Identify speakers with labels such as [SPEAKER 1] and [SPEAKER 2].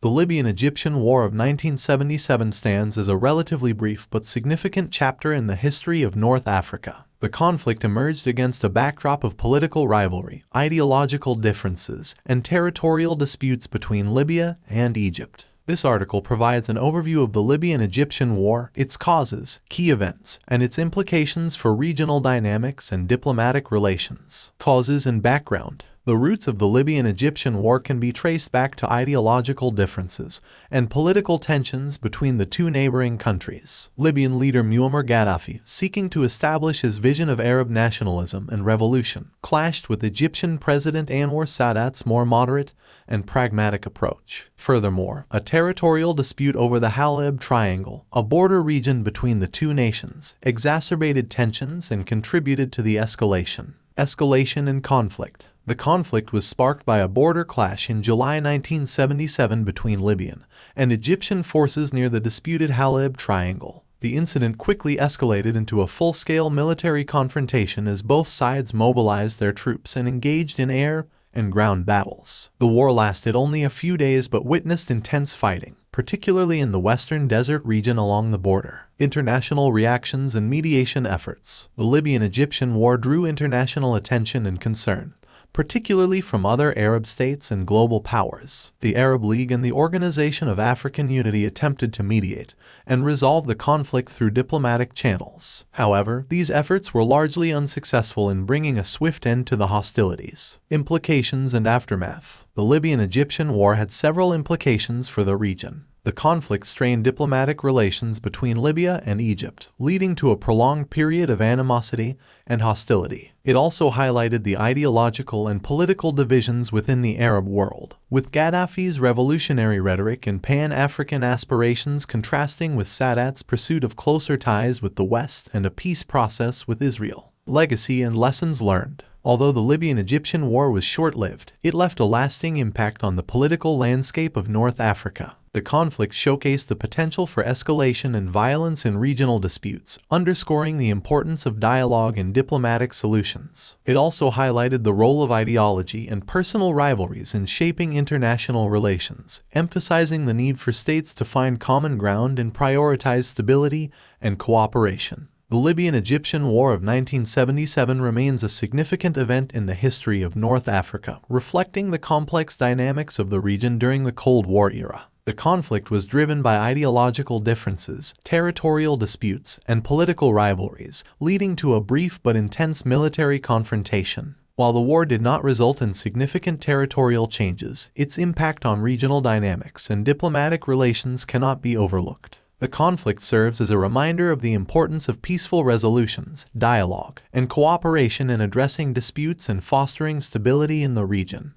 [SPEAKER 1] The Libyan-Egyptian War of 1977 stands as a relatively brief but significant chapter in the history of North Africa. The conflict emerged against a backdrop of political rivalry, ideological differences, and territorial disputes between Libya and Egypt. This article provides an overview of the Libyan-Egyptian War, its causes, key events, and its implications for regional dynamics and diplomatic relations. Causes and background. The roots of the Libyan-Egyptian War can be traced back to ideological differences and political tensions between the two neighboring countries. Libyan leader Muammar Gaddafi, seeking to establish his vision of Arab nationalism and revolution, clashed with Egyptian President Anwar Sadat's more moderate and pragmatic approach. Furthermore, a territorial dispute over the Haleb Triangle, a border region between the two nations, exacerbated tensions and contributed to the escalation and conflict. The conflict was sparked by a border clash in July 1977 between Libyan and Egyptian forces near the disputed Haleb Triangle. The incident quickly escalated into a full-scale military confrontation as both sides mobilized their troops and engaged in air and ground battles. The war lasted only a few days but witnessed intense fighting, particularly in the western desert region along the border. International reactions and mediation efforts. The Libyan-Egyptian War drew international attention and concern, particularly from other Arab states and global powers. The Arab League and the Organization of African Unity attempted to mediate and resolve the conflict through diplomatic channels. However, these efforts were largely unsuccessful in bringing a swift end to the hostilities. Implications and aftermath. The Libyan-Egyptian War had several implications for the region. The conflict strained diplomatic relations between Libya and Egypt, leading to a prolonged period of animosity and hostility. It also highlighted the ideological and political divisions within the Arab world, with Gaddafi's revolutionary rhetoric and Pan-African aspirations contrasting with Sadat's pursuit of closer ties with the West and a peace process with Israel. Legacy and lessons learned. Although the Libyan-Egyptian War was short-lived, it left a lasting impact on the political landscape of North Africa. The conflict showcased the potential for escalation and violence in regional disputes, underscoring the importance of dialogue and diplomatic solutions. It also highlighted the role of ideology and personal rivalries in shaping international relations, emphasizing the need for states to find common ground and prioritize stability and cooperation. The Libyan-Egyptian War of 1977 remains a significant event in the history of North Africa, reflecting the complex dynamics of the region during the Cold War era. The conflict was driven by ideological differences, territorial disputes, and political rivalries, leading to a brief but intense military confrontation. While the war did not result in significant territorial changes, its impact on regional dynamics and diplomatic relations cannot be overlooked. The conflict serves as a reminder of the importance of peaceful resolutions, dialogue, and cooperation in addressing disputes and fostering stability in the region.